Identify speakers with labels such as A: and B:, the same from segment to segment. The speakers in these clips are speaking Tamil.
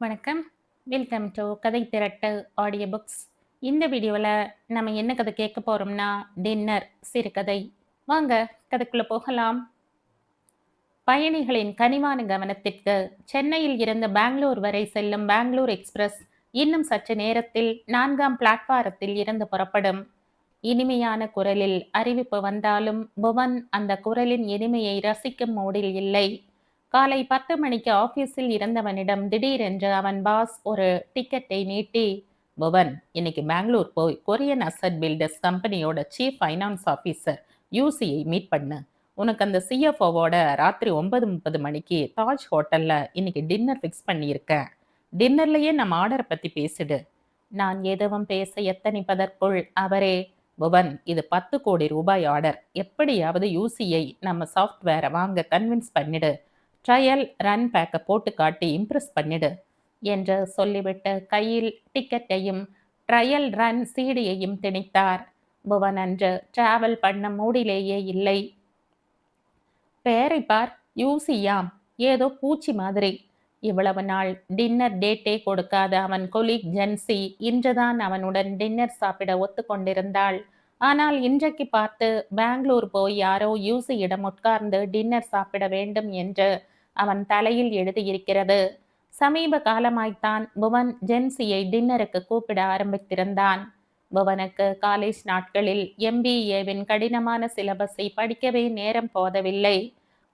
A: வணக்கம். வெல்கம் டு கதை திரட்டு ஆடியோ புக்ஸ். இந்த வீடியோவில் நம்ம என்ன கதை கேட்க போறோம்னா, டின்னர் சிறுகதை. வாங்க கதைக்குள்ள போகலாம். பயணிகளின் கனிவான கவனத்திற்கு, சென்னையில் இருந்து பெங்களூர் வரை செல்லும் பெங்களூர் எக்ஸ்பிரஸ் இன்னும் சற்று நேரத்தில் 4ஆம் பிளாட்பாரத்தில் இருந்து புறப்படும். இனிமையான குரலில் அறிவிப்பு வந்தாலும் புவன் அந்த குரலின் இனிமையை ரசிக்கும் மூடில் இல்லை. காலை 10 மணிக்கு ஆபீஸில் இருந்தவனிடம் திடீரென்று அவன் பாஸ் ஒரு டிக்கெட்டை நீட்டி, புவன், இன்னைக்கு பெங்களூர் போய் கொரியன் அசட் பில்டர்ஸ் கம்பெனியோட சீஃப் ஃபைனான்ஸ் ஆஃபீஸர் யூசியை மீட் பண்ணு. உனக்கு அந்த சிஎஃப்ஓவோட ராத்திரி 9:30 மணிக்கு தாஜ் ஹோட்டல்ல இன்னைக்கு டின்னர் ஃபிக்ஸ் பண்ணியிருக்கேன். டின்னர்லயே நம்ம ஆர்டரை பத்தி பேசிடு. நான் எதுவும் பேச எத்தனிப்பதற்குள் அவரே, புவன், இது 10 கோடி ரூபாய் ஆர்டர். எப்படியாவது யூசியை நம்ம சாஃப்ட்வேரை வாங்க கன்வின்ஸ் பண்ணிடு. ட்ரையல் ரன் பேக்கை போட்டு காட்டி இம்ப்ரெஸ் பண்ணிடு என்று சொல்லிவிட்டு கையில் டிக்கெட்டையும் ட்ரையல் ரன் சீடியையும் திணித்தார். புவன் அன்று டிராவல் பண்ண மூடிலேயே இல்லை. பேரை பார், யூசியாம், ஏதோ பூச்சி மாதிரி. இவ்வளவு நாள் டின்னர் டேட்டே கொடுக்காத அவன் கொலீக் ஜென்சி இன்றுதான் அவனுடன் டின்னர் சாப்பிட ஒத்துக்கொண்டிருந்தாள். ஆனால் இன்றைக்கு பார்த்து பெங்களூர் போய் யாரோ யூசியிடம் உட்கார்ந்து டின்னர் சாப்பிட வேண்டும் என்று அவன் தலையில் எழுதியிருக்கிறது. சமீப காலமாய்த்தான் புவன் ஜென்சியை டின்னருக்கு கூப்பிட ஆரம்பித்திருந்தான். புவனுக்கு காலேஜ் நாட்களில் MBAவின் கடினமான சிலபஸை படிக்கவே நேரம் போதவில்லை.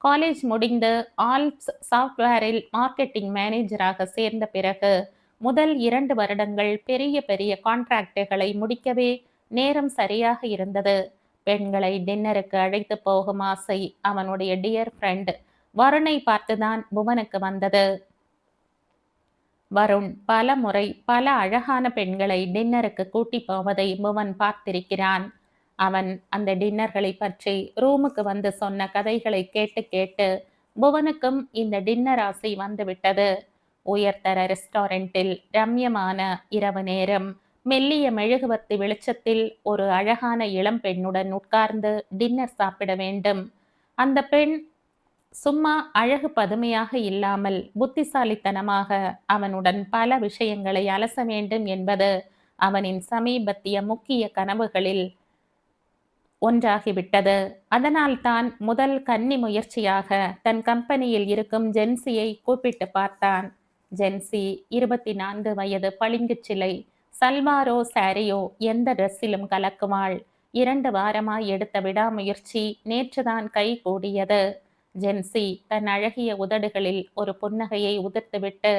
A: காலேஜ் முடிந்து ஆல்ப்ஸ் சாஃப்ட்வேரில் மார்க்கெட்டிங் மேனேஜராக சேர்ந்த பிறகு முதல் 2 வருடங்கள் பெரிய பெரிய கான்ட்ராக்டுகளை முடிக்கவே நேரம் சரியாக இருந்தது. பெண்களை டின்னருக்கு அழைத்து போகும் ஆசை அவனுடைய டியர் ஃப்ரெண்ட் வருணை பார்த்துதான் புவனுக்கு வந்தது. வருண் பல முறை பல அழகான பெண்களை டின்னருக்கு கூட்டி போவதை புவன் பார்த்திருக்கிறான். அவன் அந்த டின்னர்களை பற்றி ரூமுக்கு வந்து சொன்ன கதைகளை கேட்டு கேட்டு புவனுக்கும் இந்த டின்னர் ஆசை வந்துவிட்டது. உயர்தர ரெஸ்டாரண்டில் ரம்யமான இரவு நேரம், மெல்லிய மெழுகுவர்த்தி வெளிச்சத்தில் ஒரு அழகான இளம் பெண்ணுடன் உட்கார்ந்து டின்னர் சாப்பிட வேண்டும். அந்த பெண் சும்மா அழகு பதுமையாக இல்லாமல் புத்திசாலித்தனமாக அவனுடன் பல விஷயங்களை அலச வேண்டும் என்பது அவனின் சமீபத்திய முக்கிய கனவுகளில் ஒன்றாகிவிட்டது. அதனால்தான் முதல் கன்னி முயற்சியாக தன் கம்பெனியில் இருக்கும் ஜென்சியை கூப்பிட்டு பார்த்தான். ஜென்சி 24 வயது பளிங்குச் சிலை. சல்வாரோ சாரியோ எந்த ட்ரெஸ்ஸிலும் கலக்குவாள். 2 வாரமாய் எடுத்த விடாமுயற்சி நேற்றுதான் கை கூடியது. ஜென்சி தன் அழகிய உதடுகளில் ஒரு புன்னகையை உதிர்த்துவிட்டு,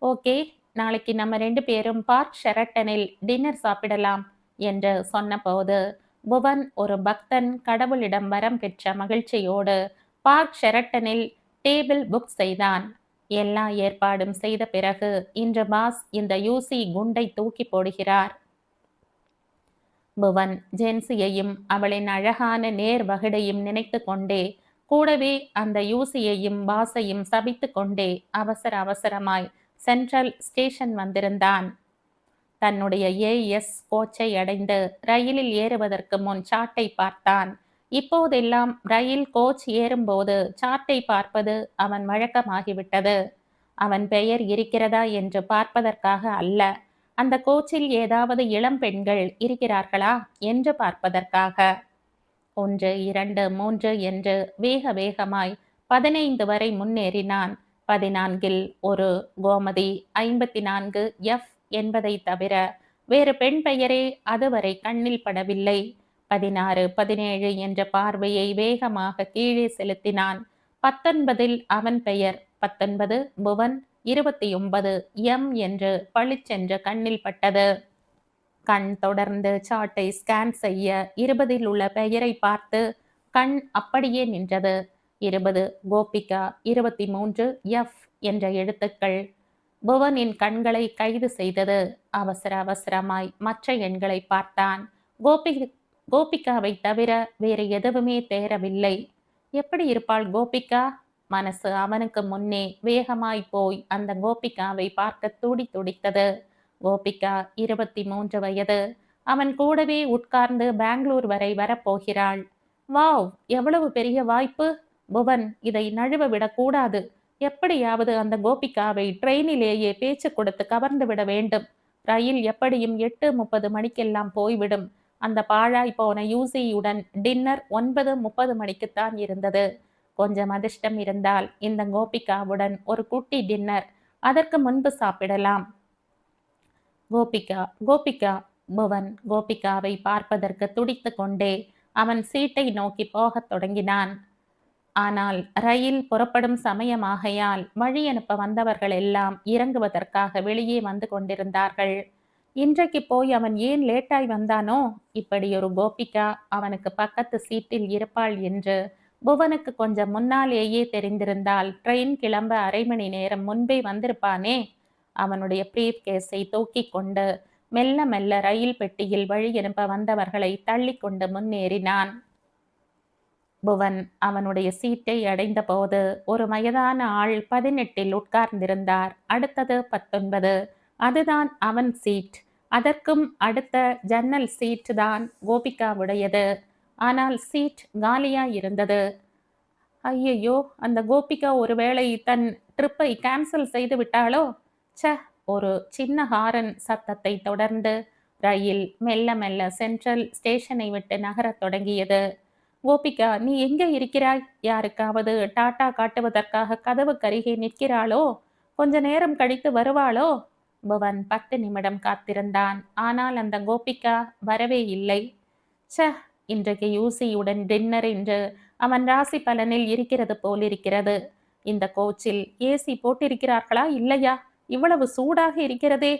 A: ஓகே, நாளைக்கு நம்ம 2 பேரும் பார்க் ஷெரட்டனில் டின்னர் சாப்பிடலாம் என்று சொன்னபோது புவன் ஒரு பக்தன் கடவுளிடம் வரம் பெற்ற மகிழ்ச்சியோடு பார்க் ஷெரட்டனில் டேபிள் புக் செய்தான். எல்லா ஏற்பாடும் செய்த பிறகு இன்று பாஸ் இந்த யூசி குண்டை தூக்கி போடுகிறார். புவன் ஜென்சியையும் அவளின் அழகான நேர் வகுடையும் நினைத்து கொண்டே, கூடவே அந்த யூசியையும் பாஸையும் சபித்து கொண்டே அவசர அவசரமாய் சென்ட்ரல் ஸ்டேஷன் வந்திருந்தான். தன்னுடைய ஏஎஸ் கோச்சை அடைந்து ரயிலில் ஏறுவதற்கு முன் சார்ட்டை பார்த்தான். இப்போதெல்லாம் ரயில் கோச் ஏறும்போது சார்ட்டை பார்ப்பது அவன் வழக்கமாகிவிட்டது. அவன் பெயர் இருக்கிறதா என்று பார்ப்பதற்காக அல்ல, அந்த கோச்சில் ஏதாவது இளம் பெண்கள் இருக்கிறார்களா என்று பார்ப்பதற்காக. 1 2 3 என்று வேக வேகமாய் 15 வரை முன்னேறினான். 14இல் ஒரு கோமதி, 54 F என்பதை தவிர வேறு பெண் பெயரே அதுவரை கண்ணில் படவில்லை. 16 17 என்ற பார்வையை வேகமாக கீழே செலுத்தினான். 19இல் அவன் பெயர், 19 புவன், 29 M என்று பளிச்சென்று கண்ணில் பட்டது. கண் தொடர்ந்து சார்ட்டை ஸ்கேன் செய்ய 20இல் உள்ள பெயரை பார்த்து கண் அப்படியே நின்றது. 20 கோபிகா, 23 F என்ற எழுத்துக்கள் புவனின் கண்களை கைது செய்தது. அவசர அவசரமாய் மற்ற எண்களை பார்த்தான். கோபிகாவை தவிர வேறு எதுவுமே தேரவில்லை. எப்படி இருப்பாள் கோபிகா? மனசு அவனுக்கு முன்னே வேகமாய் போய் அந்த கோபிகாவை பார்க்க துடி துடித்தது. கோபிகா 23 வயது. அவன் கூடவே உட்கார்ந்து பெங்களூர் வரை வரப்போகிறாள். வாவ், எவ்வளவு பெரிய வாய்ப்பு! புவன் இதை நழுவ விடக்கூடாது. எப்படியாவது அந்த கோபிகாவை ட்ரெயினிலேயே பேச்சு கொடுத்து கவர்ந்து விட வேண்டும். ரயில் எப்படியும் 8:30 மணிக்கெல்லாம் போய்விடும். அந்த பாழாய் போன யூசியுடன் டின்னர் 9:30 மணிக்குத்தான் இருந்தது. கொஞ்சம் அதிர்ஷ்டம் இருந்தால் இந்த கோபிகாவுடன் ஒரு குட்டி டின்னர் அதற்கு முன்பு சாப்பிடலாம். கோபிகா, கோபிகா! புவன் கோபிகாவை பார்ப்பதற்கு துடித்துக் கொண்டே அவன் சீட்டை நோக்கி போகத் தொடங்கினான். ஆனால் ரயில் புறப்படும் சமயமாகையால் வழி அனுப்ப வந்தவர்கள் எல்லாம் இறங்குவதற்காக வெளியே வந்து கொண்டிருந்தார்கள். இன்றைக்கு போய் அவன் ஏன் லேட்டாய் வந்தானோ? இப்படியொரு கோபிகா அவனுக்கு பக்கத்து சீட்டில் இருப்பாள் என்று புவனுக்கு கொஞ்சம் முன்னாலேயே தெரிந்திருந்தால் ட்ரெயின் கிளம்ப அரை மணி நேரம் முன்பே வந்திருப்பானே. அவனுடைய பிரீஃப் கேஸை தூக்கிக் கொண்டு மெல்ல மெல்ல ரயில் பெட்டியில் வழி அனுப்ப வந்தவர்களை தள்ளி கொண்டு முன்னேறினான். புவன் அவனுடைய சீட்டை அடைந்தபோது ஒரு வயதான ஆள் 18 உட்கார்ந்திருந்தார். அடுத்தது 19. அதுதான் அவன் சீட். அதற்கும் அடுத்த ஜன்னல் சீட் தான் கோபிகாவுடையது. ஆனால் சீட் காலியாயிருந்தது. ஐயையோ! அந்த கோபிகா ஒருவேளை தன் ட்ரிப்பை கேன்சல் செய்து விட்டாளோ? ச்ச! ஒரு சின்ன ஹாரன் சத்தத்தை தொடர்ந்து ரயில் மெல்ல மெல்ல சென்ட்ரல் ஸ்டேஷனை விட்டு நகரத் தொடங்கியது. கோபிகா, நீ எங்கே இருக்கிறாய்? யாருக்காவது டாட்டா காட்டுவதற்காக கதவுக்கருகே நிற்கிறாளோ? கொஞ்ச நேரம் கழித்து வருவாளோ? புவன் 10 நிமிடம் காத்திருந்தான். ஆனால் அந்த கோபிகா வரவே இல்லை. ச்ச! இன்றைக்கு யூசியுடன் டின்னர் என்று அவன் ராசி பலனில் இருக்கிறது போலிருக்கிறது. இந்த கோச்சில் ஏசி போட்டிருக்கிறார்களா இல்லையா? இவ்வளவு சூடாக இருக்கிறதே.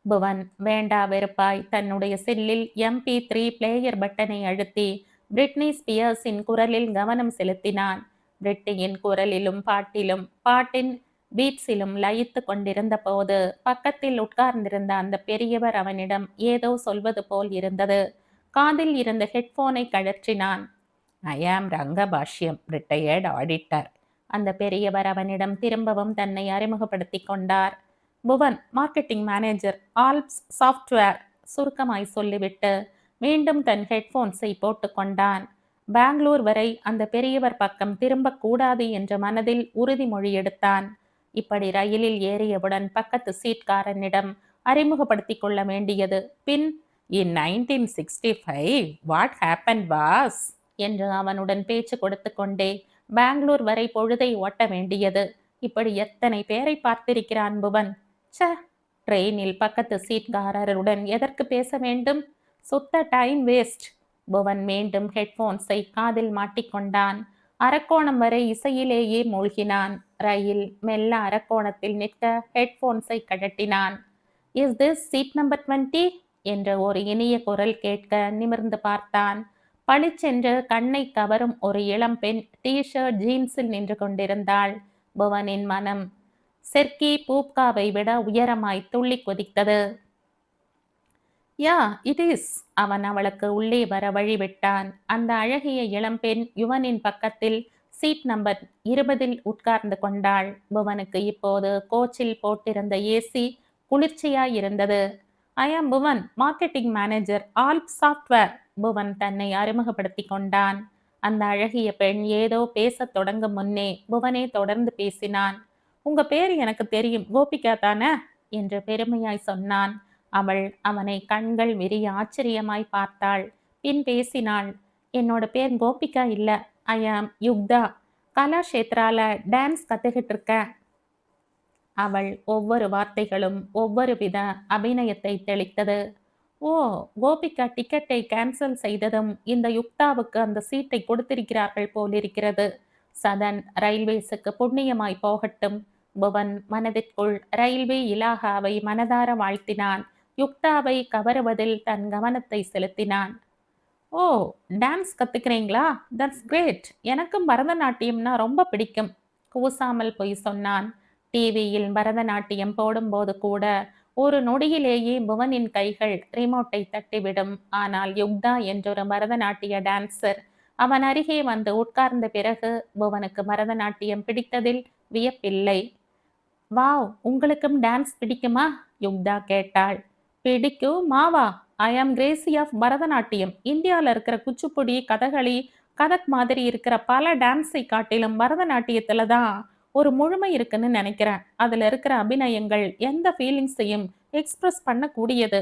A: புவன் வேண்டா வெறுப்பாய் தன்னுடைய செல்லில் MP3 பிளேயர் பட்டனை அழுத்தி பிரிட்னி ஸ்பியர்ஸின் குரலில் கவனம் செலுத்தினான். பிரிட்டியின் குரலிலும் பாட்டிலும் பாட்டின் பீட்ஸிலும் லயித்து கொண்டிருந்த போது பக்கத்தில் உட்கார்ந்திருந்த அந்த பெரியவர் அவனிடம் ஏதோ சொல்வது போல் இருந்தது. காதில் இருந்த ஹெட்போனை கழற்றினான். ஐ ஆம் ரங்கபாஷ்யம், ரிட்டையர்ட் ஆடிட்டர். அந்த பெரியவர் அவனிடம் திரும்பவும் தன்னை அறிமுகப்படுத்தி கொண்டார். Bhuvan, marketing manager, Alps software, சுருக்கமாய் சொல்லிவிட்டு மீண்டும் தன் ஹெட்போன்ஸை போட்டுக்கொண்டான். பெங்களூர் வரை அந்த பெரியவர் பக்கம் திரும்பக்கூடாது என்ற மனதில் உறுதிமொழி எடுத்தான். இப்படி ரயிலில் ஏறியவுடன் பக்கத்து சீட்காரனிடம் அறிமுகப்படுத்தி கொள்ள வேண்டியது. பின் இன் 1965 வாட் ஹேப்பன் வாஸ் என்று அவனுடன் பேச்சு கொடுத்து கொண்டே பெங்களூர் வரை பொழுதை ஓட்ட வேண்டியது. இப்படி எத்தனை பேரை பார்த்திருக்கிறான் புவன். ச்ச! ட்ரெயினில் பக்கத்து சீட்காரருடன் எதற்கு பேச வேண்டும்? சுத்த டைம் வேஸ்ட். புவன் மீண்டும் ஹெட்போன்ஸை காதில் மாட்டிக்கொண்டான். அரக்கோணம் வரை இசையிலேயே மூழ்கினான். ரயில் மெல்ல அரக்கோணத்தில் நிற்க ஹெட்போன்ஸை கழட்டினான். இஸ் திஸ் சீட் நம்பர் 20 என்ற ஒரு இனிய குரல் கேட்க நிமிர்ந்து பார்த்தான். பளிச்சென்று கண்ணை கவரும் ஒரு இளம்பெண் டி-ஷர்ட் ஜீன்ஸில் நின்று கொண்டிருந்தாள். புவனின் மனம் செர்கி பூப்காவை விட உயரமாய் துள்ளி கொதித்தது. Yeah it is. அவன் அவளுக்கு உள்ளே வர வழிவிட்டான். அந்த அழகிய இளம்பெண் யுவனின் பக்கத்தில் சீட் நம்பர் 20 உட்கார்ந்து கொண்டாள். புவனுக்கு இப்போது கோச்சில் போட்டிருந்த ஏசி குளிர்ச்சியாய் இருந்தது. ஐ ஆம் Bhuvan, marketing manager, ஆல்ப் software. Bhuvan தன்னை அறிமுகப்படுத்தி கொண்டான். அந்த அழகிய பெண் ஏதோ பேசத் தொடங்கும் முன்னே புவனே தொடர்ந்து பேசினான். உங்க பேர் எனக்கு தெரியும், கோபிகா தானே என்று பெருமையாய் சொன்னான். அவள் அவனை கண்கள் விரிய ஆச்சரியமாய் பார்த்தாள். பின் பேசினாள். என்னோட பேர் கோபிகா இல்ல, ஐ ஆம் யுக்தா. கலாஷேத்ரால டான்ஸ் கத்துக்கிட்டு இருக்க. அவள் ஒவ்வொரு வார்த்தைகளும் ஒவ்வொரு வித அபிநயத்தை தெளித்தது. ஓ, கோபிகா டிக்கெட்டை கேன்சல் செய்ததும் இந்த யுக்தாவுக்கு அந்த சீட்டை கொடுத்திருக்கிறார்கள் போலிருக்கிறது. சதன் ரயில்வேஸுக்கு புண்ணியமாய் போகட்டும். புவன் மனதிற்குள் ரயில்வே இலாகாவை மனதார வாழ்த்தினான். யுக்தாவை கவருவதில் தன் கவனத்தை செலுத்தினான். ஓ, டான்ஸ் கத்துக்கிறீங்களா? That's great. எனக்கும் பரதநாட்டியம்னா ரொம்ப பிடிக்கும். கூசாமல் போய் சொன்னான். டிவியில் பரதநாட்டியம் போடும்போது கூட ஒரு நொடியிலேயே புவனின் கைகள் ரிமோட்டை தட்டிவிடும். ஆனால் யுக்தா என்றொரு பரதநாட்டிய டான்சர் அவன் அருகே வந்து உட்கார்ந்த பிறகு புவனுக்கு பரதநாட்டியம் பிடித்ததில் வியப்பில்லை. வாவ், உங்களுக்கும் டான்ஸ் பிடிக்குமா? யுக்தா கேட்டாள். பிடிக்கும் மாவா? ஐ ஆம் கிரேசி ஆஃப் பரதநாட்டியம். இந்தியாவில் இருக்கிற குச்சிப்புடி, கதகளி, கதக் மாதிரி இருக்கிற பல டான்ஸை காட்டிலும் பரதநாட்டியத்துல தான் ஒரு முழுமை இருக்குன்னு நினைக்கிறேன். அதுல இருக்கிற அபிநயங்கள் எந்த ஃபீலிங்ஸையும் எக்ஸ்பிரஸ் பண்ணக்கூடியது.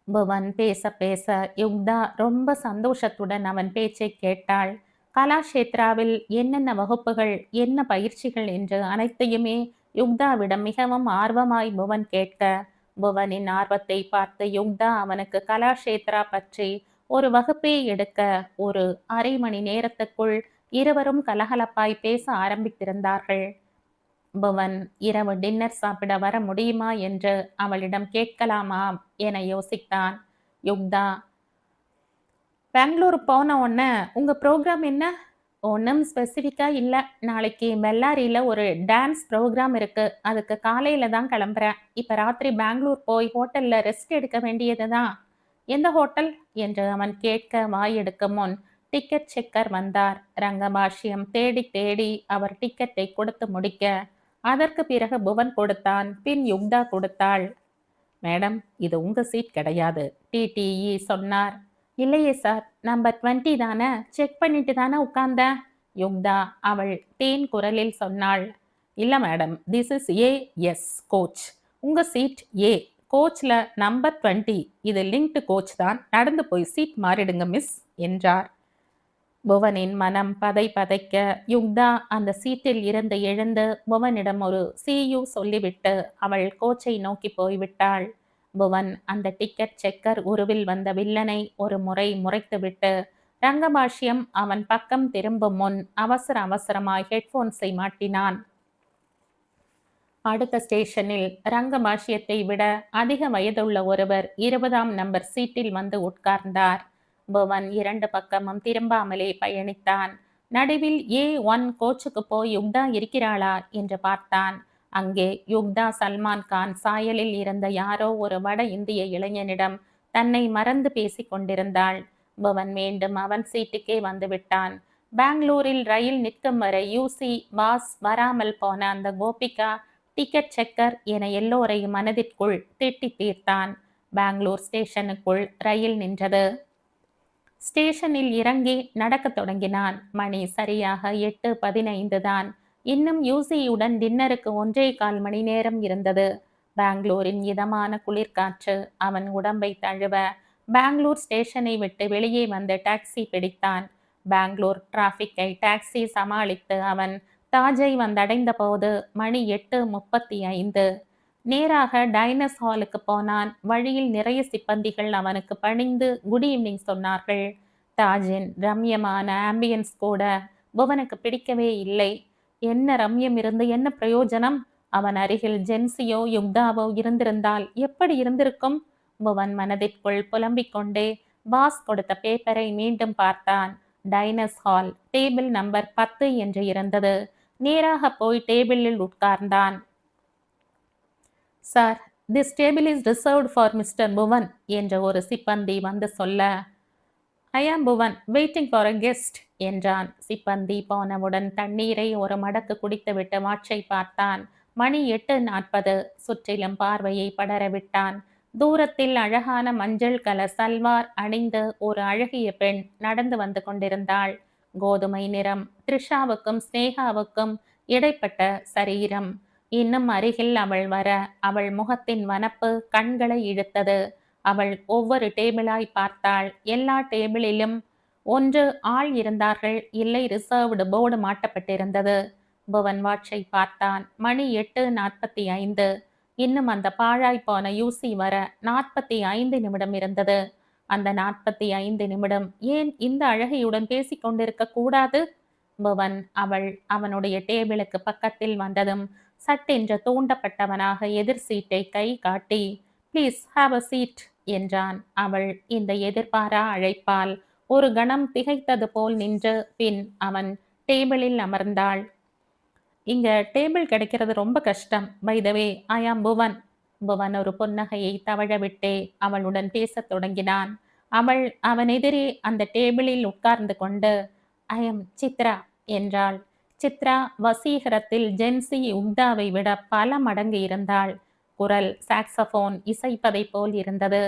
A: புவன் பேச பேச யுக்தா ரொம்ப சந்தோஷத்துடன் அவன் பேச்சை கேட்டாள். கலாஷேத்ராவில் என்னென்ன வகுப்புகள், என்ன பயிற்சிகள் என்று அனைத்தையுமே யுக்தாவிடம் மிகவும் ஆர்வமாய் புவன் கேட்க, புவனின் ஆர்வத்தை பார்த்து யுக்தா அவனுக்கு கலாஷேத்ரா பற்றி ஒரு வகுப்பே எடுக்க ஒரு அரை மணி நேரத்துக்குள் இருவரும் கலகலப்பாய் பேச ஆரம்பித்திருந்தார்கள். புவன் இரவு டின்னர் சாப்பிட வர முடியுமா என்று அவளிடம் கேட்கலாமா என யோசித்தான். யுக்தா, பெங்களூர் போன உடனே உங்க ப்ரோக்ராம் என்ன? ஒன்றும் ஸ்பெசிஃபிக்கா இல்ல. நாளைக்கு பெல்லாரியில ஒரு டான்ஸ் ப்ரோக்ராம் இருக்கு. அதுக்கு காலையில தான் கிளம்புறேன். இப்ப ராத்திரி பெங்களூர் போய் ஹோட்டல்ல ரெஸ்ட் எடுக்க வேண்டியதுதான். எந்த ஹோட்டல் என்று அவன் கேட்க வாய் எடுக்கும் முன் டிக்கெட் செக்கர் வந்தார். ரங்கபாஷ்யம் தேடி தேடி அவர் டிக்கெட்டை கொடுத்து முடிக்க, அதற்கு பிறகு புவன் கொடுத்தான். பின் யுக்தா கொடுத்தாள். மேடம், இது உங்க சீட் கிடையாது, டிடிஇ சொன்னார். இல்லையே சார், நம்பர் 20 தானே, செக் பண்ணிட்டு தானே உட்கார்ந்தேன். யுக்தா அவள் தேன் குரலில் சொன்னாள். இல்ல madam, this is a S coach. உங்க சீட் ஏ, கோச்ல நம்பர் 20. இது லிங்க்டு கோச் தான், நடந்து போய் சீட் மாறிடுங்க மிஸ் என்றார். புவனின் மனம் பதை பதைக்க யுக்தா அந்த சீட்டில் இருந்து எழுந்து புவனிடம் ஒரு சியூ சொல்லிவிட்டு அவள் கோச்சை நோக்கி போய்விட்டாள். புவன் அந்த டிக்கெட் செக்கர் உருவில் வந்த வில்லனை ஒரு முறை முறைத்துவிட்டு ரங்கபாஷ்யம் அவன் பக்கம் திரும்பும் முன் அவசர அவசரமாய் ஹெட்போன்ஸை மாட்டினான். அடுத்த ஸ்டேஷனில் ரங்கபாஷ்யத்தை விட அதிக வயதுள்ள ஒருவர் 20ஆம் நம்பர் சீட்டில் வந்து உட்கார்ந்தார். புவன் இரண்டு பக்கமும் திரும்பாமலே பயணித்தான். நடுவில் A1 கோச்சுக்கு போய் யுக்தா இருக்கிறாளா என்று பார்த்தான். அங்கே யுக்தா சல்மான் கான் சாயலில் இருந்த யாரோ ஒரு வட இந்திய இளைஞனிடம் தன்னை மறந்து பேசிக் கொண்டிருந்தாள். புவன் மீண்டும் அவன் சீட்டுக்கே வந்து விட்டான். பெங்களூரில் ரயில் நிற்கும் வரை யூசி பாஸ் வராமல் போன அந்த கோபிகா டிக்கெட் செக்கர் என எல்லோரையும் மனதிற்குள் திட்டி தீர்த்தான். பெங்களூர் ஸ்டேஷனுக்குள் ரயில் நின்றது. ஸ்டேஷனில் இறங்கி நடக்கத் தொடங்கினான். மணி சரியாக 8:15 தான். இன்னும் யூசியுடன் டின்னருக்கு 1.25 மணி நேரம் இருந்தது. பெங்களூரின் இதமான குளிர்காற்று அவன் உடம்பை தழுவ பெங்களூர் ஸ்டேஷனை விட்டு வெளியே வந்து டாக்ஸி பிடித்தான். பெங்களூர் டிராஃபிக்கை டாக்ஸி சமாளித்து அவன் தாஜை வந்தடைந்த போது மணி 8:35. நேராக டைனஸ் ஹாலுக்கு போனான். வழியில் நிறைய சிப்பந்திகள் அவனுக்கு பணிந்து குட் ஈவினிங் சொன்னார்கள். தாஜின் ரம்யமான ஆம்பியன்ஸ் கூட புவனுக்கு பிடிக்கவே இல்லை. என்ன ரம்யம் இருந்து என்ன பிரயோஜனம்? அவன் அருகில் ஜென்சியோ யுக்தாவோ இருந்திருந்தால் எப்படி இருந்திருக்கும்? புவன் மனதிற்குள் புலம்பிக் கொண்டே பாஸ் கொடுத்த பேப்பரை மீண்டும் பார்த்தான். டைனஸ் ஹால், டேபிள் நம்பர் 10 என்று இருந்தது. நேராக போய் டேபிளில் உட்கார்ந்தான். Sir, this table is reserved for mister Bhuvan என்ற ஒரு சிப்பந்தி வந்து சொல்ல, ஐ ஆம் Bhuvan, waiting for a guest என்றான். சிப்பந்தி போனவுடன் தண்ணீரை ஒரு மடக்கு குடித்துவிட்டு வாட்சை பார்த்தான். மணி 8:40. சுற்றிலும் பார்வையை படரவிட்டான். தூரத்தில் அழகான மஞ்சள் கலர் சல்வார் அணிந்து ஒரு அழகிய பெண் நடந்து வந்து கொண்டிருந்தாள். கோதுமை நிறம், த்ரிஷாவுக்கும் ஸ்னேகாவுக்கும் இடைப்பட்ட சரீரம். இன்னும் அருகில் அவள் வர அவள் முகத்தின் வனப்பு கண்களை இழுத்தது. அவள் ஒவ்வொரு டேபிளாய் பார்த்தாள். எல்லா டேபிளிலும் ஒன்று ஆள் இருந்தார்கள், இல்லை ரிசர்வ்டு போர்டு மாட்டப்பட்டிருந்தது. புவன் வாட்சை பார்த்தான். மணி 8:45. இன்னும் அந்த பாழாய் போன யூசி வர 45 நிமிடம் இருந்தது. அந்த 45 நிமிடம் ஏன் இந்த அழகியுடன் பேசிக் கொண்டிருக்க கூடாது? புவன் அவனுடைய டேபிளுக்கு பக்கத்தில் வந்ததும் சட்டென்று தூண்டப்பட்டவனாக எதிர் சீட்டை கை காட்டி ப்ளீஸ் ஹாவ் அ சீட் என்றான். அவள் இந்த எதிர்பாரா அழைப்பால் ஒரு கணம் திகைத்தது போல் நின்று பின் அவன் டேபிளில் அமர்ந்தாள். இங்க டேபிள் கிடைக்கிறது ரொம்ப கஷ்டம். பை த வே, ஐ ஆம் புவன். புவன் ஒரு புன்னகையை தவழவிட்டே அவளுடன் பேசத் தொடங்கினான். அவள் அவன் எதிரே அந்த டேபிளில் உட்கார்ந்து கொண்டு ஐ எம் சித்ரா என்றாள். சித்ரா வசீகரத்தில் ஜென்சி யுக்தாவை விட பல மடங்கு இருந்தாள். குரல் சாக்ஸபோன் இசைப்பதை போல் இருந்தது.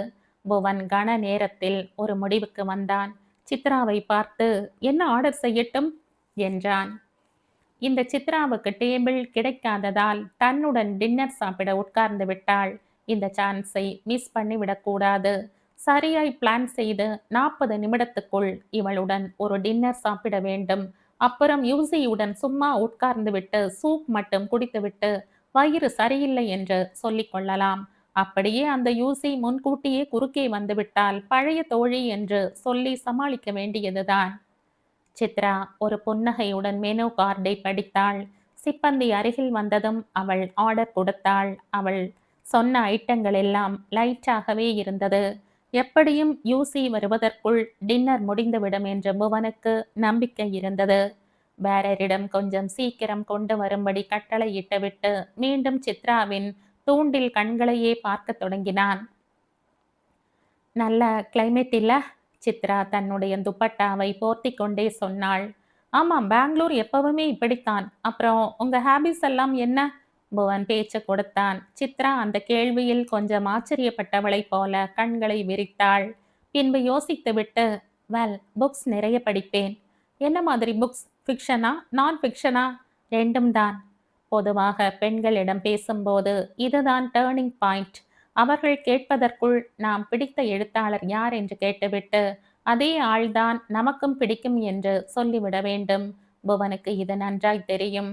A: புவன் கன நேரத்தில் ஒரு முடிவுக்கு வந்தான். சித்ராவை பார்த்து, "என்ன ஆர்டர் செய்யட்டும்?" என்றான். இந்த சித்ராவுக்கு டேபிள் கிடைக்காததால் தன்னுடன் டின்னர் சாப்பிட உட்கார்ந்து விட்டாள். இந்த சான்ஸை மிஸ் பண்ணிவிடக்கூடாது. சரியாய் பிளான் செய்து 40 நிமிடத்துக்குள் இவளுடன் ஒரு டின்னர் சாப்பிட வேண்டும். அப்புறம் யூசியுடன் சும்மா உட்கார்ந்துவிட்டு சூப் மட்டும் குடித்துவிட்டு வயிறு சரியில்லை என்று சொல்லிக் கொள்ளலாம். அப்படியே அந்த யூசி முன்கூட்டியே குறுக்கே வந்துவிட்டால் பழைய தோழி என்று சொல்லி சமாளிக்க வேண்டியதுதான். சித்ரா ஒரு புன்னகையுடன் மெனு கார்டை படித்தாள். சிப்பந்தி அருகில் வந்ததும் அவள் ஆர்டர் கொடுத்தாள். அவள் சொன்ன ஐட்டங்கள் எல்லாம் லைட்டாகவே இருந்தது. எப்படியும் யூசி வருவதற்குள் டின்னர் முடிந்துவிடும் என்று புவனுக்கு நம்பிக்கை இருந்தது. பேரரிடம் கொஞ்சம் சீக்கிரம் கொண்டு வரும்படி கட்டளையிட்டுவிட்டு மீண்டும் சித்ராவின் தூண்டில் கண்களையே பார்க்கத் தொடங்கினான். நல்ல கிளைமேட் இல்ல? சித்ரா தன்னுடைய துப்பட்டாவை போர்த்தி கொண்டே சொன்னாள். ஆமாம், பெங்களூர் எப்பவுமே இப்படித்தான். அப்புறம் உங்க ஹாபிஸ் எல்லாம் என்ன? புவன் பேச்சு கொடுத்தான். சித்ரா அந்த கேள்வியில் கொஞ்சம் ஆச்சரியப்பட்டவளைப் போல கண்களை விரித்தாள். பின்பு யோசித்துவிட்டு, வெல், புக்ஸ் நிறைய படிப்பேன். என்ன மாதிரி புக்ஸ்? ஃபிக்ஷனா, நான் ஃபிக்ஷனா? ரெண்டும் தான். பொதுவாக பெண்களிடம் பேசும்போது இதுதான் டேர்னிங் பாயிண்ட். அவர்கள் கேட்பதற்குள் நாம் பிடித்த எழுத்தாளர் யார் என்று கேட்டுவிட்டு அதே ஆள்தான் நமக்கும் பிடிக்கும் என்று சொல்லிவிட வேண்டும். புவனுக்கு இது நன்றாய் தெரியும்.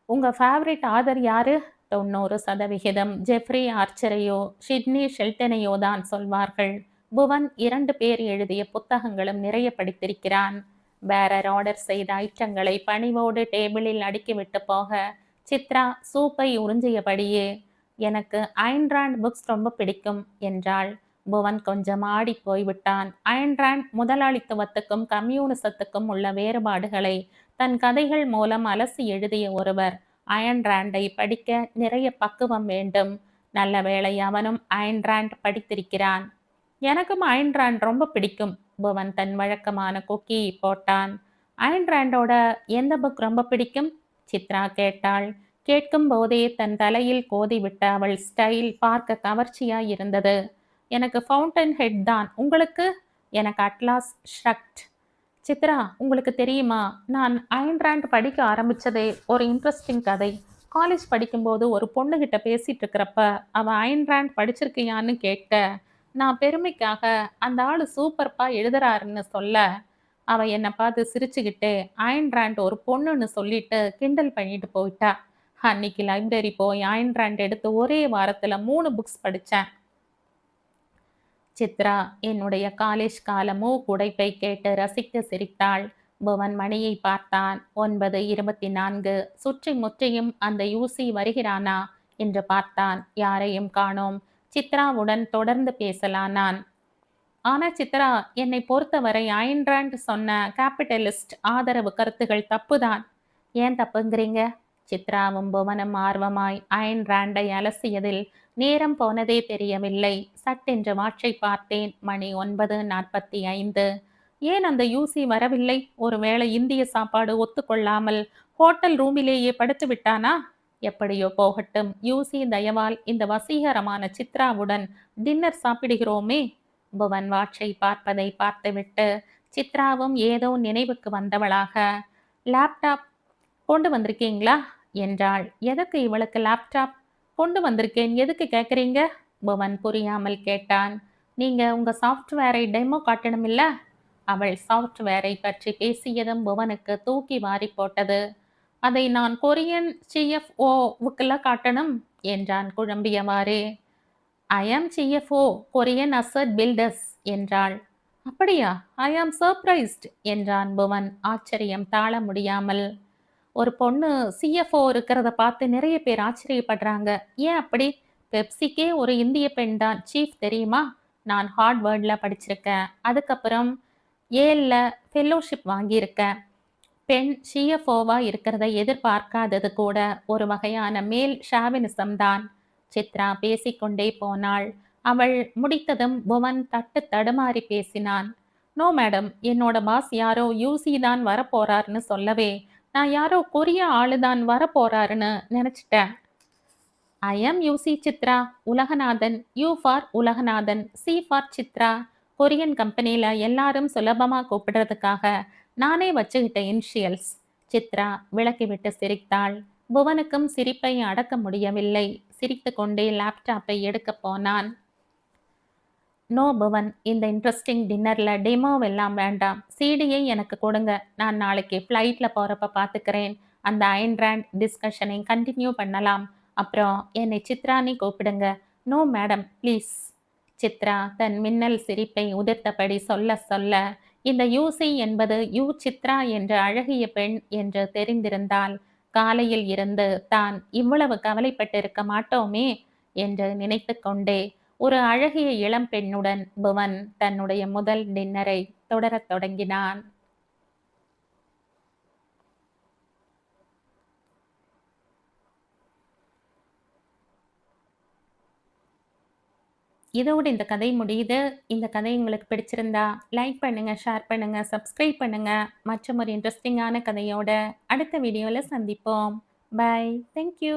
A: உங்க ஃபேவரட் ஆதர் யாரு? 90% ஜெஃப்ரி ஆர்ச்சரையோ ஷிட்னி ஷெல்டனையோ தான் சொல்வார்கள். புவன் 2 பேர் எழுதிய புத்தகங்களும் நிறைய படித்திருக்கிறான். பேரர் ஆர்டர் செய்த ஐட்டங்களை பணிவோடு டேபிளில் அடுக்கிவிட்டு போக சித்ரா சூப்பை உறிஞ்சியபடியே, எனக்கு அயன்ராண்ட் புக்ஸ் ரொம்ப பிடிக்கும் என்றாள். புவன் கொஞ்சம் ஆடி போய்விட்டான். அயன்ராண்ட் முதலாளித்துவத்துக்கும் கம்யூனிசத்துக்கும் உள்ள வேறுபாடுகளை தன் கதைகள் மூலம் அலசி எழுதிய ஒருவர். அயன்ராண்டை படிக்க நிறைய பக்குவம் வேண்டும். நல்ல வேளை அவனும் அயன்ராண்ட் படித்திருக்கிறான். எனக்கும் அயன்ராண்ட் ரொம்ப பிடிக்கும். புவன் தன் வழக்கமான குக்கி போட்டான். அயன்ராண்டோட எந்த புக் ரொம்ப பிடிக்கும்? சித்ரா கேட்டாள். கேட்கும் போதே தன் தலையில் கோதிவிட்ட அவள் ஸ்டைல் பார்க்க கவர்ச்சியாய் இருந்தது. எனக்கு ஃபவுண்டன் ஹெட் தான். உங்களுக்கு? எனக்கு அட்லாஸ் ஷ்ரக்ட். சித்ரா, உங்களுக்கு தெரியுமா, நான் அயன்ராண்ட் படிக்க ஆரம்பிச்சதே ஒரு இன்ட்ரெஸ்டிங் கதை. காலேஜ் படிக்கும்போது ஒரு பொண்ணுகிட்ட பேசிட்டு இருக்கிறப்ப அவ அயன்ராண்ட் படிச்சிருக்கியான்னு கேட்க, நான் பெருமைக்காக அந்த ஆளு சூப்பர்ப்பா எழுதுறாருன்னு சொல்ல, அவ என்னை பார்த்து சிரிச்சுக்கிட்டே அயன்ராண்ட் ஒரு பொண்ணுன்னு சொல்லிட்டு கிண்டல் பண்ணிட்டு போயிட்டா. அன்னைக்கு லைப்ரரி போய் அயன்ராண்ட் எடுத்து ஒரே வாரத்துல 3 புக்ஸ் படித்தேன். சித்ரா என்னுடைய காலேஜ் கால மூக்குடைப்பை கேட்டு ரசித்து சிரித்தாள். புவன் மணியை பார்த்தான். 9:24. சுற்றி முற்றியும் அந்த யூசி வருகிறானா என்று பார்த்தான். யாரையும் காணோம். சித்ராவுடன் தொடர்ந்து பேசலானான். ஆனா சித்ரா, என்னை பொறுத்தவரை அயன்ராண்ட் சொன்ன கேபிட்டலிஸ்ட் ஆதரவு கருத்துகள் தப்புதான். ஏன் தப்புங்கிறீங்க? சித்ராவும் புவனும் ஆர்வமாய் அயன்ராண்டை அலசியதில் நேரம் போனதே தெரியவில்லை. சட்டென்று வாட்சை பார்த்தேன். மணி 9:45. ஏன் அந்த யூசி வரவில்லை? ஒருவேளை இந்திய சாப்பாடு ஒத்துக்கொள்ளாமல் ஹோட்டல் ரூமிலேயே படுத்து விட்டானா? எப்படியோ போகட்டும். யூசி தயவால் இந்த வசீகரமான சித்ராவுடன் டின்னர் சாப்பிடுகிறோமே. புவன் வாட்சை பார்ப்பதை பார்த்துவிட்டு சித்ராவும் ஏதோ நினைவுக்கு வந்தவளாக, லேப்டாப் கொண்டு வந்திருக்கீங்களா என்றாள். எதற்கு இவளுக்கு லேப்டாப்? கொண்டு வந்திருக்கேன். எதுக்கு கேட்குறீங்க? புவன் புரியாமல் கேட்டான். நீங்க உங்க சாஃப்ட்வேரை டெமோ காட்டணுமில்ல? அவள் சாஃப்ட்வேரை பற்றி பேசியதும் புவனுக்கு தூக்கி வாரி போட்டது. அதை நான் கொரியன் சிஎஃப்ஓவுக்குள்ள காட்டணும் என்றான் குழம்பியவாறே. ஐ ஆம் சிஎஃப்ஓ கொரியன் அசட் பில்டர்ஸ் என்றாள். அப்படியா? ஐ ஆம் சர்ப்ரைஸ்ட் என்றான் புவன் ஆச்சரியம் தாழ முடியாமல். ஒரு பொண்ணு சிஎஃப்ஓ இருக்கிறத பார்த்து நிறைய பேர் ஆச்சரியப்படுறாங்க. ஏன் அப்படி? பெப்சிக்கே ஒரு இந்திய பெண் தான் சீஃப் தெரியுமா? நான் ஹார்ட்வர்டில் படிச்சிருக்கேன். அதுக்கப்புறம் ஏல்ல ஃபெல்லோஷிப் வாங்கியிருக்கேன். பெண் சிஎஃப்ஓவா இருக்கிறத எதிர்பார்க்காதது கூட ஒரு வகையான மேல் ஷாவினிசம் தான். சித்ரா பேசிக்கொண்டே போனாள். அவள் முடித்ததும் புவன் தட்டு தடுமாறி பேசினான். நோ மேடம், என்னோட பாஸ் யாரோ யூசி தான் வரப்போறாருன்னு சொல்லவே நான் யாரோ கொரிய ஆளுதான் வரப்போறாருன்னு நினைச்சிட்டேன். I am UC Chithra. Ulaganathan. U for Ulaganathan, C for Chithra. Korean கம்பெனியில எல்லாரும் சுலபமா கூப்பிடுறதுக்காக நானே வச்சுக்கிட்ட இனிஷியல்ஸ். சித்ரா விளக்கிவிட்டு சிரித்தாள். புவனுக்கும் சிரிப்பை அடக்க முடியவில்லை. சிரித்துக்கொண்டே லேப்டாப்பை எடுக்கப் போனான். நோ புவன், இந்த இன்ட்ரெஸ்டிங் டின்னர்ல டெமோவெல்லாம் வேண்டாம். சிடியை எனக்கு கொடுங்க. நான் நாளைக்கு ஃப்ளைட்ல போறப்ப பார்த்துக்கிறேன். அந்த அயன் ரேண்ட் டிஸ்கஷனை கண்டினியூ பண்ணலாம். அப்புறம் என்னை சித்ரான்னு கூப்பிடுங்க. No madam, please. சித்ரா தன் மின்னல் சிரிப்பை உதிர்த்தபடி சொல்ல சொல்ல இந்த யூசி என்பது யூ சித்ரா என்ற அழகிய பெண் என்று தெரிந்திருந்தால் காலையில் இருந்து தான் இவ்வளவு கவலைப்பட்டிருக்க மாட்டோமே என்று நினைத்து கொண்டே ஒரு அழகிய இளம் பெண்ணுடன் புவன் தன்னுடைய முதல் டின்னரை தொடரத் தொடங்கினான். இதோடு இந்த கதை முடியுது. இந்த கதை உங்களுக்கு பிடிச்சிருந்தா லைக் பண்ணுங்க, ஷேர் பண்ணுங்க, சப்ஸ்கிரைப் பண்ணுங்க. மற்றும் ஒரு இன்ட்ரெஸ்டிங்கான கதையோட அடுத்த வீடியோல சந்திப்போம். பை. Thank you.